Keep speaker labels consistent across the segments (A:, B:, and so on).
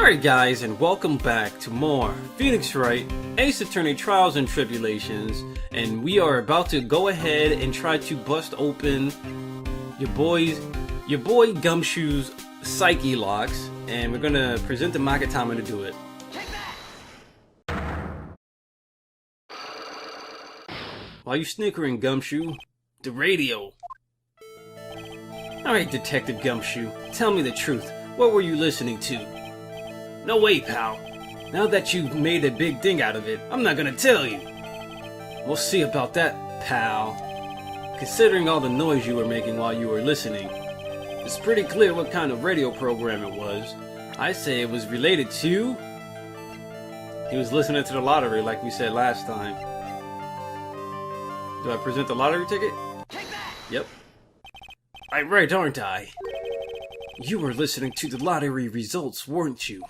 A: Alright guys, and welcome back to more Phoenix Wright Ace Attorney Trials and Tribulations, and we are about to go ahead and try to bust open your boy Gumshoe's psyche locks, and we're gonna present the Makatama to do it. Why you snickering, Gumshoe? The radio. Alright, Detective Gumshoe, tell me the truth. What were you listening to? No way, pal. Now that you've made a big thing out of it, I'm not gonna tell you. We'll see about that, pal. Considering all the noise you were making while you were listening, it's pretty clear what kind of radio program it was. I say it was related to... He was listening to the lottery like we said last time. Do I present the lottery ticket? Yep. I'm right, aren't I? You were listening to the lottery results, weren't you?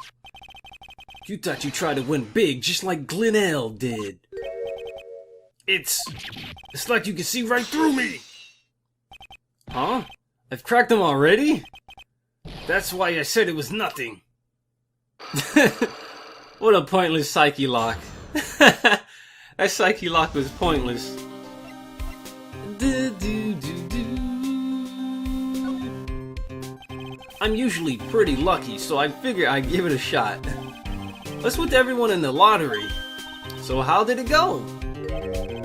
A: You thought you tried to win big just like Glenn L. did. It's like you can see right through me! Huh? I've cracked them already? That's why I said it was nothing. What a pointless psyche lock. That psyche lock was pointless. I'm usually pretty lucky, so I figure I'd give it a shot. What's with everyone in the lottery? So how did it go?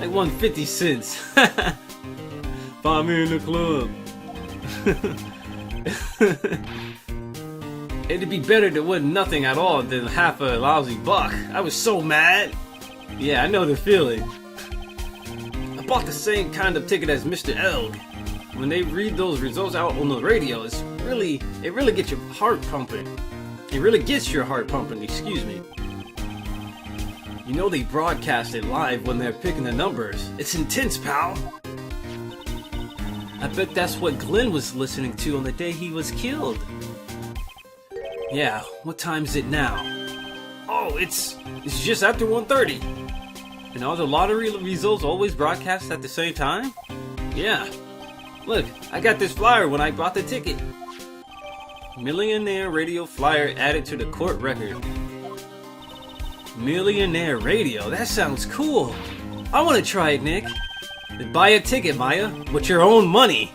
A: I won 50 cents. Find me in the club. It'd be better to win nothing at all than half a lousy buck. I was so mad. Yeah, I know the feeling. I bought the same kind of ticket as Mr. Elg. When they read those results out on the radio, it really gets your heart pumping. It really gets your heart pumping, excuse me. You know they broadcast it live when they're picking the numbers. It's intense, pal. I bet that's what Glenn was listening to on the day he was killed. Yeah, what time is it now? Oh, it's just after 1:30. And all the lottery results always broadcast at the same time? Yeah. Look, I got this flyer when I bought the ticket. Millionaire radio flyer added to the court record. Millionaire radio, that sounds cool. I want to try it, Nick. Then buy a ticket, Maya, with your own money.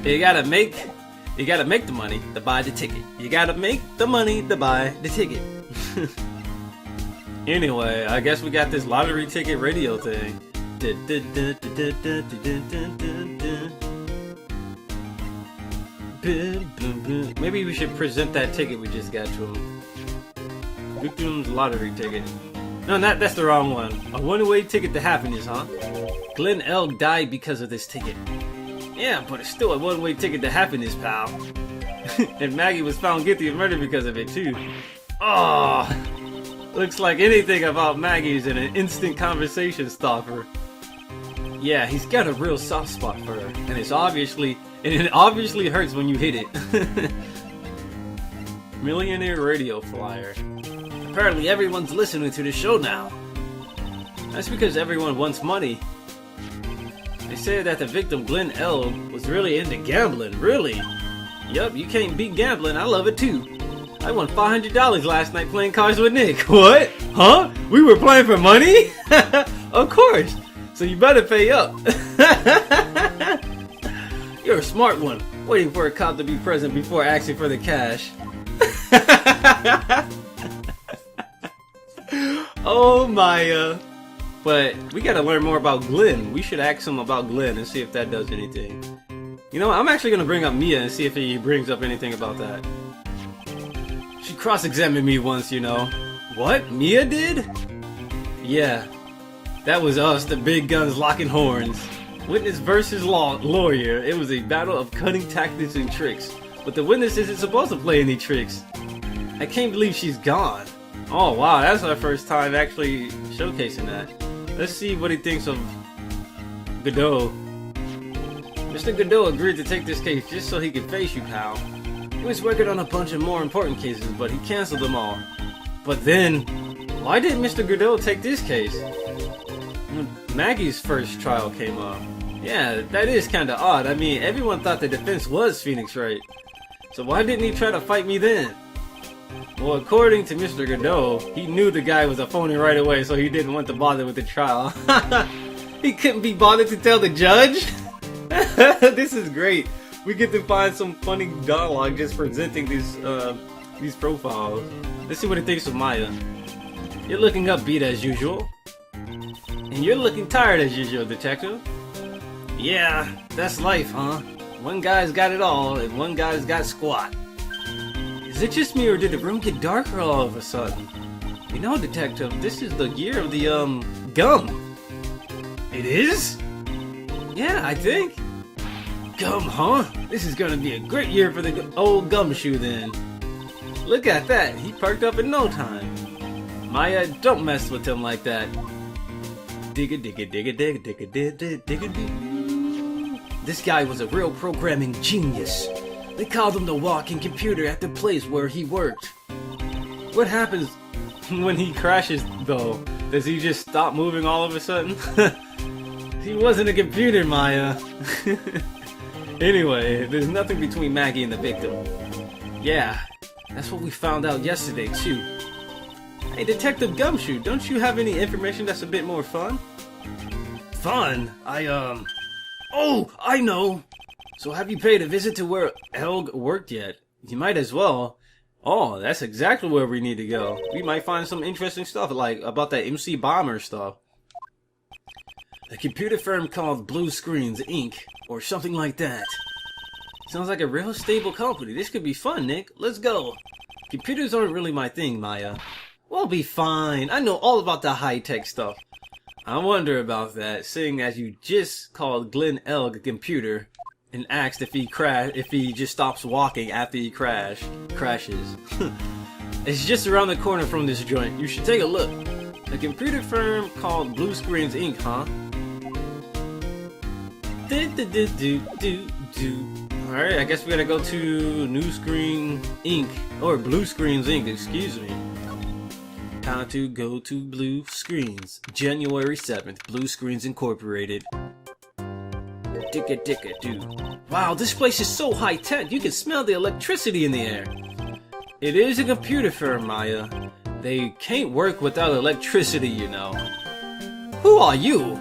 A: You gotta make the money to buy the ticket. You gotta make the money to buy the ticket. Anyway, I guess we got this lottery ticket radio thing. Maybe we should present that ticket we just got to him. Victim's lottery ticket. No, that's the wrong one. A one-way ticket to happiness, huh? Glenn L. died because of this ticket. Yeah, but it's still a one-way ticket to happiness, pal. And Maggie was found guilty of murder because of it, too. Oh, looks like anything about Maggie is an instant conversation stopper. Yeah, he's got a real soft spot for her, and it obviously hurts when you hit it. Millionaire radio flyer. Apparently everyone's listening to the show now. That's because everyone wants money. They say that the victim Glenn L. was really into gambling. Really? Yup, you can't beat gambling. I love it too. I won $500 last night playing cards with Nick. What? Huh? We were playing for money? Of course. So you better pay up. You're a smart one, waiting for a cop to be present before asking for the cash. Oh Maya. But we gotta learn more about Glenn. We should ask him about Glenn and see if that does anything. You know, I'm actually gonna bring up Mia and see if he brings up anything about that. She cross-examined me once, you know. What? Mia did? Yeah. That was us, the big guns locking horns. Witness versus lawyer. It was a battle of cunning tactics and tricks. But the witness isn't supposed to play any tricks. I can't believe she's gone. Oh wow, that's our first time actually showcasing that. Let's see what he thinks of Godot. Mr. Godot agreed to take this case just so he could face you, pal. He was working on a bunch of more important cases, but he canceled them all. But then, why didn't Mr. Godot take this case? When Maggie's first trial came up. Yeah, that is kinda odd. I mean, everyone thought the defense was Phoenix Wright. So why didn't he try to fight me then? Well, according to Mr. Godot, he knew the guy was a phony right away, so he didn't want to bother with the trial. He couldn't be bothered to tell the judge? This is great. We get to find some funny dialogue just presenting these profiles. Let's see what he thinks of Maya. You're looking upbeat as usual. And you're looking tired as usual, detective. Yeah, that's life, huh? One guy's got it all, and one guy's got squat. Is it just me, or did the room get darker all of a sudden? You know, detective, this is the year of the, gum. It is? Yeah, I think. Gum, huh? This is gonna be a great year for the old gumshoe then. Look at that, he perked up in no time. Maya, don't mess with him like that. Digga digga digga digga digga digga digga digga. This guy was a real programming genius. They called him the walking computer at the place where he worked. What happens when he crashes though? Does he just stop moving all of a sudden? He wasn't a computer, Maya. Anyway, there's nothing between Maggie and the victim. Yeah, that's what we found out yesterday too. Hey, Detective Gumshoe, don't you have any information that's a bit more fun? Fun? Oh, I know! So have you paid a visit to where Helg worked yet? You might as well. Oh, that's exactly where we need to go. We might find some interesting stuff, like about that MC Bomber stuff. A computer firm called Blue Screens, Inc., or something like that. Sounds like a real stable company. This could be fun, Nick. Let's go. Computers aren't really my thing, Maya. We'll be fine. I know all about the high-tech stuff. I wonder about that, seeing as you just called Glenn Elg a computer and asked if he just stops walking after he crashes. It's just around the corner from this joint. You should take a look. A computer firm called Blue Screens Inc., huh? Alright, I guess we gotta go to New Screen Inc. Or Blue Screens Inc., excuse me. Time to go to Blue Screens. January 7th, Blue Screens Incorporated. Dicka dicka doo. Wow, this place is so high tech, you can smell the electricity in the air. It is a computer firm, Maya. They can't work without electricity, you know. Who are you?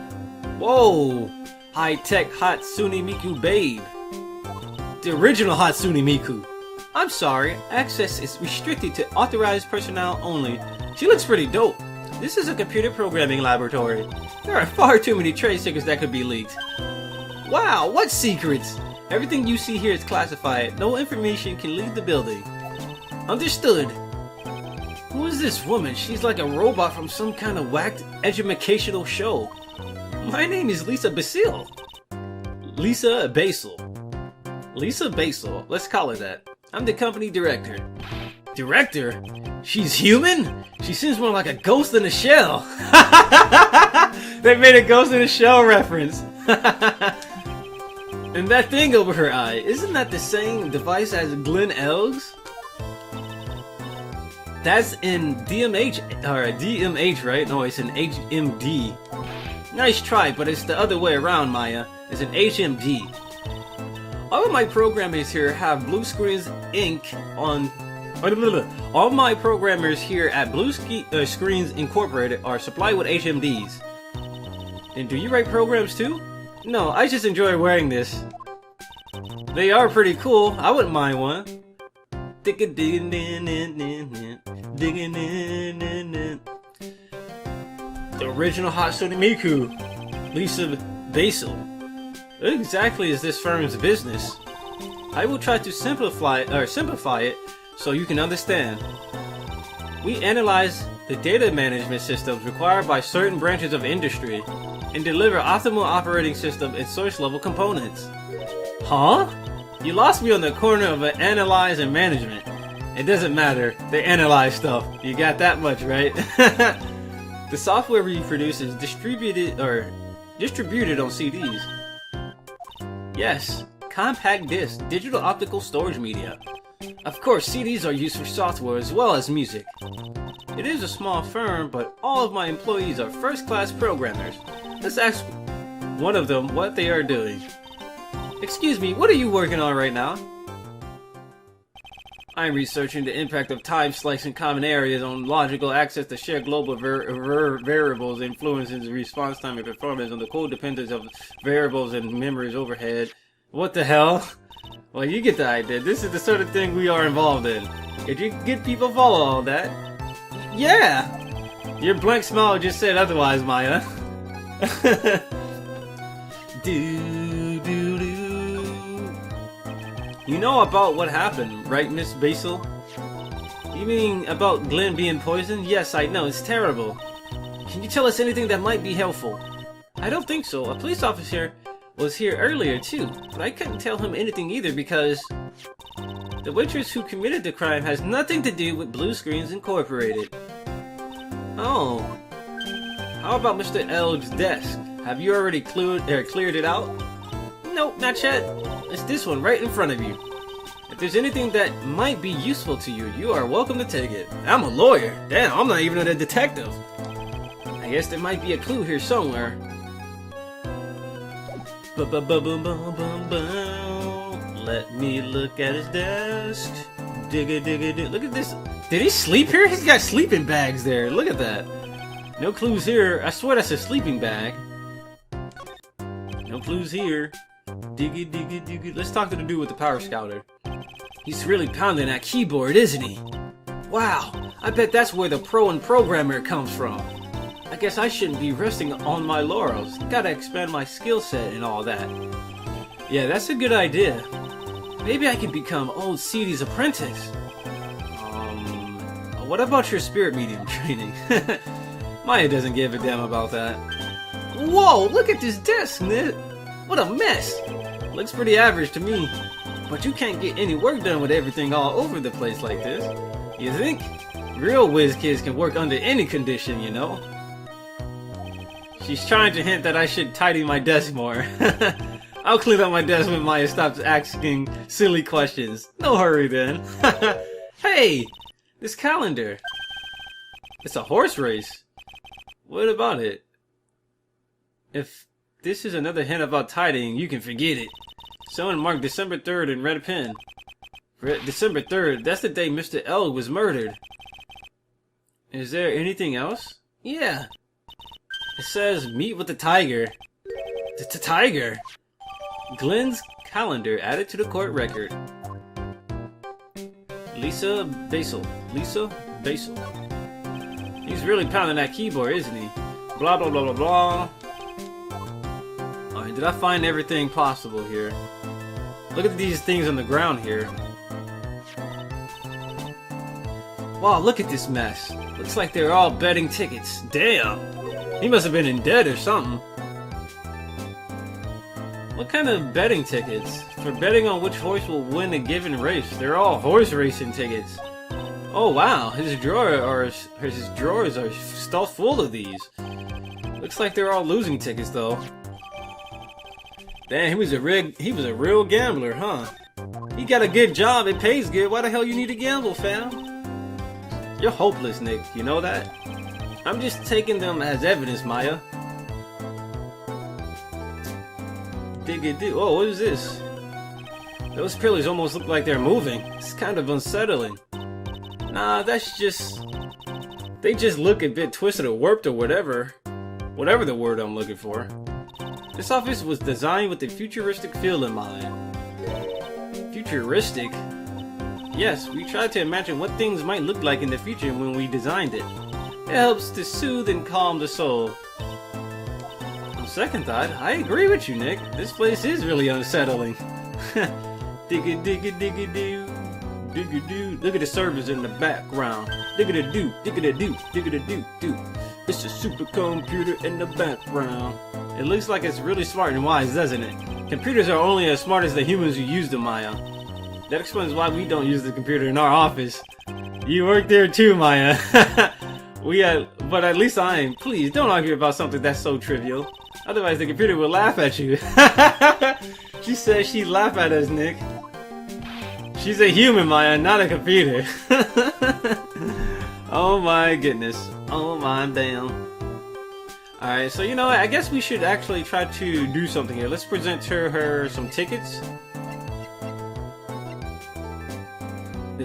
A: Whoa, high-tech Hatsune Miku babe. The original Hatsune Miku. I'm sorry, access is restricted to authorized personnel only. She looks pretty dope. This is a computer programming laboratory. There are far too many trade secrets that could be leaked. Wow, what secrets? Everything you see here is classified. No information can leave the building. Understood. Who is this woman? She's like a robot from some kind of whacked educational show. My name is Lisa Basil. Lisa Basil. Lisa Basil. Let's call her that. I'm the company director. Director? She's human? She seems more like a ghost in a shell. They made a ghost in a shell reference. And that thing over her eye, isn't that the same device as Glenn Elg's? That's in DMH, or DMH, right? No, it's an HMD. Nice try, but it's the other way around, Maya. It's an HMD. All of my programmers here have Blue Screens Inc. on... All my programmers here at Blue Screens Incorporated are supplied with HMDs. And do you write programs too? No, I just enjoy wearing this. They are pretty cool. I wouldn't mind one. The original Hatsune Miku, Lisa Basil. What exactly is this firm's business? I will try to simplify it so you can understand. We analyze the data management systems required by certain branches of industry and deliver optimal operating system and source level components. Huh? You lost me on the corner of analyze and management. It doesn't matter, they analyze stuff. You got that much, right? The software we produce is distributed on CDs. Yes, compact disc, digital optical storage media. Of course, CDs are used for software as well as music. It is a small firm, but all of my employees are first-class programmers. Let's ask one of them what they are doing. Excuse me, what are you working on right now? I'm researching the impact of time slicing common areas on logical access to shared global variables, influences response time and performance on the codependence of variables and memories overhead. What the hell? Well, you get the idea. This is the sort of thing we are involved in. If you get people follow all that, yeah! Your blank smile just said otherwise, Maya. Do, do, do. You know about what happened, right, Miss Basil? You mean about Glenn being poisoned? Yes, I know, it's terrible. Can you tell us anything that might be helpful? I don't think so. A police officer was here earlier too, but I couldn't tell him anything either because the waitress who committed the crime has nothing to do with Blue Screens Incorporated. Oh. How about Mr. Elg's desk? Have you already cleared it out? Nope, not yet. It's this one right in front of you. If there's anything that might be useful to you, you are welcome to take it. I'm a lawyer. Damn, I'm not even a detective. I guess there might be a clue here somewhere. Let me look at his desk. Digga digga dig. Look at this. Did he sleep here? He's got sleeping bags there. Look at that. No clues here. I swear that's a sleeping bag. No clues here. Diggy diggy diggy. Let's talk to the dude with the power scouter. He's really pounding that keyboard, isn't he? Wow, I bet that's where the pro and programmer comes from. I guess I shouldn't be resting on my laurels. Gotta expand my skill set and all that. Yeah, that's a good idea. Maybe I can become old CD's apprentice. What about your spirit medium training? Maya doesn't give a damn about that. Whoa, look at this desk, Ned. What a mess! Looks pretty average to me. But you can't get any work done with everything all over the place like this. You think? Real whiz kids can work under any condition, you know? She's trying to hint that I should tidy my desk more. I'll clean up my desk when Maya stops asking silly questions. No hurry then. Hey! This calendar. It's a horse race. What about it? If this is another hint about tidying, you can forget it. Someone marked December 3rd in red pen. December 3rd, that's the day Mr. Elg was murdered. Is there anything else? Yeah. It says, meet with the tiger. The tiger? Glenn's calendar added to the court record. Lisa Basil. Lisa Basil. He's really pounding that keyboard, isn't he? Blah, blah, blah, blah, blah. Alright, did I find everything possible here? Look at these things on the ground here. Wow, look at this mess. Looks like they're all betting tickets. Damn! He must have been in debt or something. What kind of betting tickets? For betting on which horse will win a given race. They're all horse racing tickets. Oh wow, his drawers are stuffed full of these. Looks like they're all losing tickets though. Damn, he was a real gambler, huh? He got a good job, it pays good. Why the hell you need to gamble, fam? You're hopeless, Nick. You know that? I'm just taking them as evidence, Maya. Oh, what is this? Those pillars almost look like they're moving. It's kind of unsettling. Nah, that's just... They just look a bit twisted or warped or whatever. Whatever the word I'm looking for. This office was designed with a futuristic feel in mind. Futuristic? Yes, we tried to imagine what things might look like in the future when we designed it. It helps to soothe and calm the soul. On second thought, I agree with you, Nick. This place is really unsettling. Digga digga digga doo. Digga doo. Look at the servers in the background. Digga da doo. Digga da doo. Digga da doo doo. It's a supercomputer in the background. It looks like it's really smart and wise, doesn't it? Computers are only as smart as the humans who use them, Maya. That explains why we don't use the computer in our office. You work there too, Maya. But at least I am. Please, don't argue about something that's so trivial. Otherwise, the computer will laugh at you. She says she'd laugh at us, Nick. She's a human, Maya, not a computer. Oh my goodness. Oh my damn. Alright, so you know what? I guess we should actually try to do something here. Let's present her some tickets.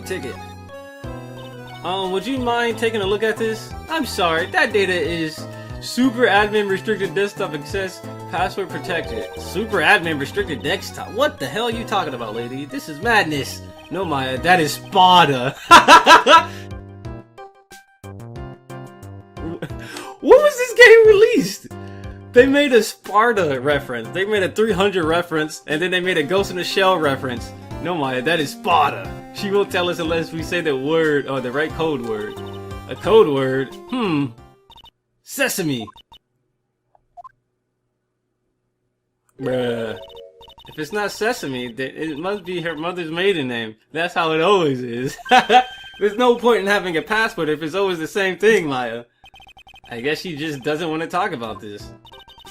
A: the ticket. Would you mind taking a look at this? I'm sorry, that data is super admin restricted desktop access, password protected. Super admin restricted desktop? What the hell are you talking about, lady? This is madness. No, Maya, that is Sparta. When was this game released? They made a Sparta reference, they made a 300 reference, and then they made a Ghost in the Shell reference. No, Maya, that is Sparta. She won't tell us unless we say the word, or the right code word. A code word? Sesame. Bruh. If it's not Sesame, then it must be her mother's maiden name. That's how it always is. There's no point in having a passport if it's always the same thing, Maya. I guess she just doesn't want to talk about this.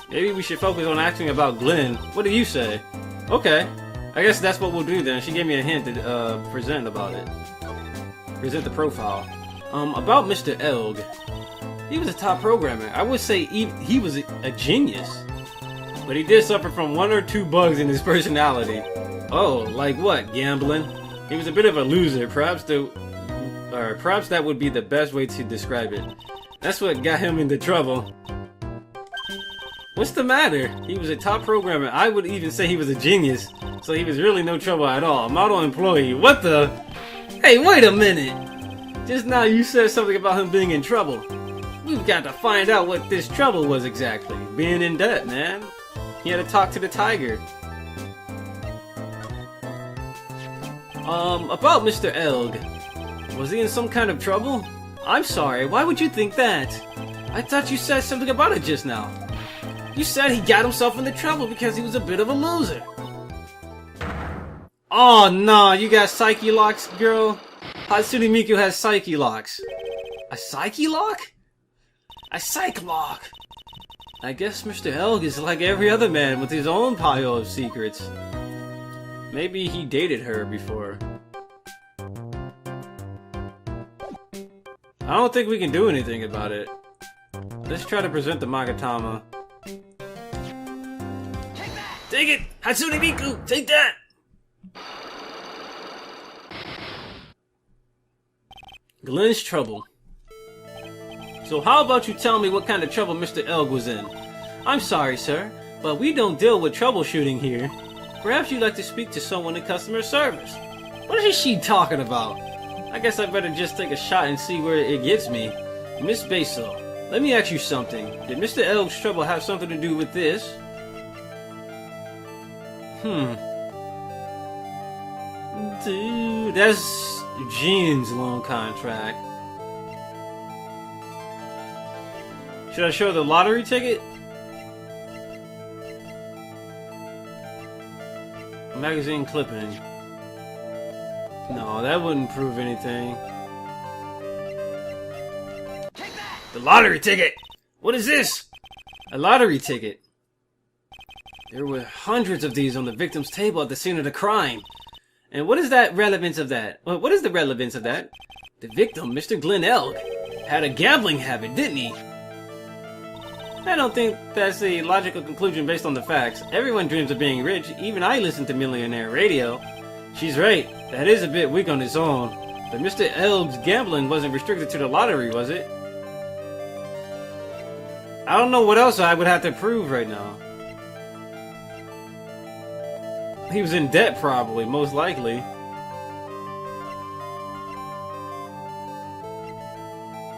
A: Maybe we should focus on asking about Glenn. What do you say? Okay. I guess that's what we'll do then. She gave me a hint to present about it. Present the profile. About Mr. Elg. He was a top programmer. I would say he was a genius. But he did suffer from 1 or 2 bugs in his personality. Oh, like what? Gambling? He was a bit of a loser. Perhaps that would be the best way to describe it. That's what got him into trouble. What's the matter? He was a top programmer. I would even say he was a genius. So he was really no trouble at all. Model employee. What the? Hey, wait a minute. Just now you said something about him being in trouble. We've got to find out what this trouble was exactly. Being in debt, man. He had to talk to the tiger. About Mr. Elg. Was he in some kind of trouble? I'm sorry, why would you think that? I thought you said something about it just now. You said he got himself into trouble because he was a bit of a loser. Oh no, you got psyche locks, girl? Hatsune Miku has psyche locks. A psyche lock? A psych lock. I guess Mr. Elg is like every other man with his own pile of secrets. Maybe he dated her before. I don't think we can do anything about it. Let's try to present the Magatama. Take it! Hatsune Miku! Take that! Glenn's trouble. So how about you tell me what kind of trouble Mr. Elg was in? I'm sorry, sir, but we don't deal with troubleshooting here. Perhaps you'd like to speak to someone in customer service. What is she talking about? I guess I better just take a shot and see where it gets me. Miss Basil, let me ask you something. Did Mr. Elg's trouble have something to do with this? Dude, that's Jean's loan contract. Should I show the lottery ticket? Magazine clipping. No, that wouldn't prove anything. The lottery ticket! What is this? A lottery ticket. There were hundreds of these on the victim's table at the scene of the crime. And what is that relevance of that? Well, what is the relevance of that? The victim, Mr. Glenn Elg, had a gambling habit, didn't he? I don't think that's a logical conclusion based on the facts. Everyone dreams of being rich. Even I listen to Millionaire Radio. She's right. That is a bit weak on its own. But Mr. Elg's gambling wasn't restricted to the lottery, was it? I don't know what else I would have to prove right now. He was in debt, probably, most likely.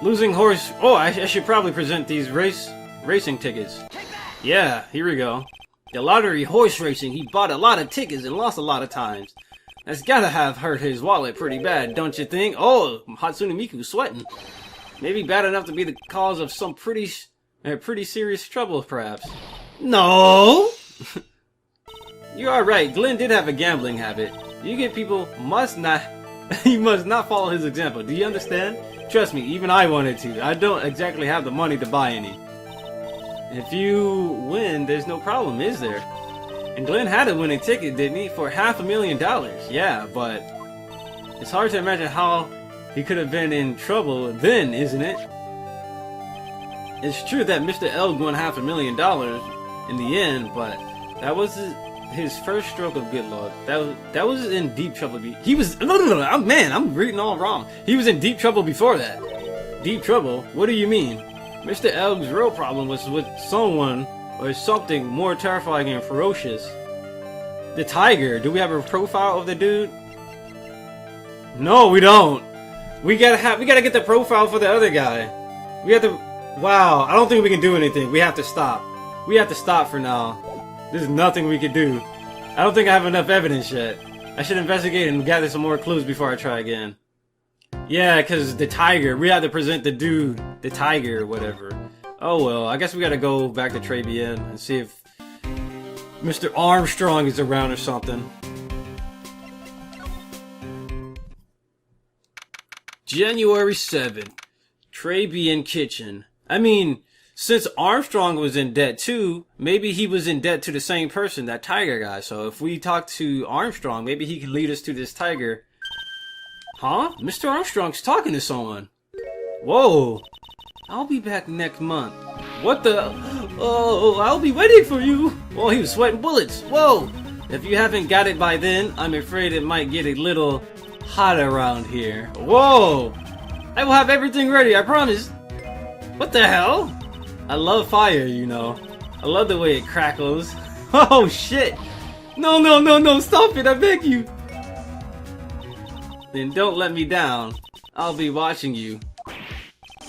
A: Losing horse. Oh, I should probably present these racing tickets. Yeah, here we go. The lottery horse racing. He bought a lot of tickets and lost a lot of times. That's gotta have hurt his wallet pretty bad, don't you think? Oh, Hatsune Miku sweating. Maybe bad enough to be the cause of some pretty serious trouble, perhaps. No! You are right, Glenn did have a gambling habit. You get people must not... you must not follow his example, do you understand? Trust me, even I wanted to. I don't exactly have the money to buy any. If you win, there's no problem, is there? And Glenn had a winning ticket, didn't he? For $500,000. Yeah, but... it's hard to imagine how he could have been in trouble then, isn't it? It's true that Mr. Elg won $500,000 in the end, but that was his first stroke of good luck. That was in deep trouble. He was no. Man, I'm reading all wrong. He was in deep trouble before that. Deep trouble? What do you mean? Mr. Elg's real problem was with someone or something more terrifying and ferocious. The tiger. Do we have a profile of the dude? No, we don't. We gotta get the profile for the other guy. We have to. Wow, I don't think we can do anything. We have to stop. We have to stop for now. There's nothing we can do. I don't think I have enough evidence yet. I should investigate and gather some more clues before I try again. Yeah, because the tiger. We have to present the dude, the tiger, or whatever. Oh well, I guess we gotta go back to Tribien and see if Mr. Armstrong is around or something. January 7th. Tribien Kitchen. I mean, since Armstrong was in debt too, maybe he was in debt to the same person, that tiger guy. So if we talk to Armstrong, maybe he can lead us to this tiger. Huh? Mr. Armstrong's talking to someone. Whoa. I'll be back next month. What the? Oh, I'll be waiting for you. Oh, he was sweating bullets. Whoa. If you haven't got it by then, I'm afraid it might get a little hot around here. Whoa. I will have everything ready, I promise. What the hell? I love fire, you know. I love the way it crackles. Oh shit! No, no, no, no, stop it, I beg you! Then don't let me down. I'll be watching you.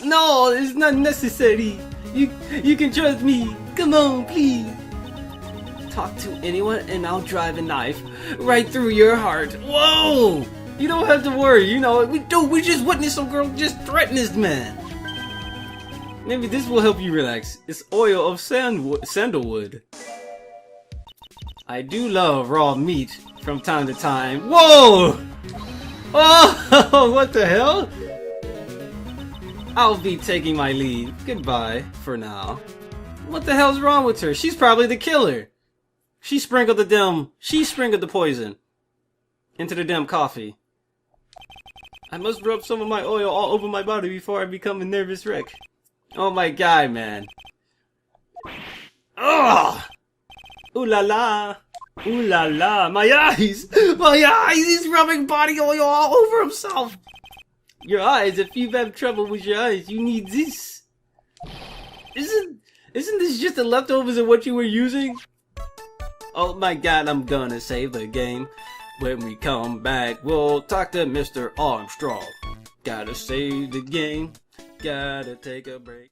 A: No, it's not necessary. You can trust me. Come on, please. Talk to anyone and I'll drive a knife right through your heart. Whoa! You don't have to worry, you know, we just witnessed some girl just threaten this man. Maybe this will help you relax. It's oil of sandalwood. I do love raw meat from time to time. Whoa! Oh, what the hell? I'll be taking my leave. Goodbye for now. What the hell's wrong with her? She's probably the killer. She sprinkled the poison into the damn coffee. I must rub some of my oil all over my body before I become a nervous wreck. Oh my god, man. Ugh! Ooh la la! Ooh la la! My eyes! My eyes! He's rubbing body oil all over himself! Your eyes, if you've had trouble with your eyes, you need this. Isn't this just the leftovers of what you were using? Oh my god, I'm gonna save the game. When we come back, we'll talk to Mr. Armstrong. Gotta save the game. Gotta take a break.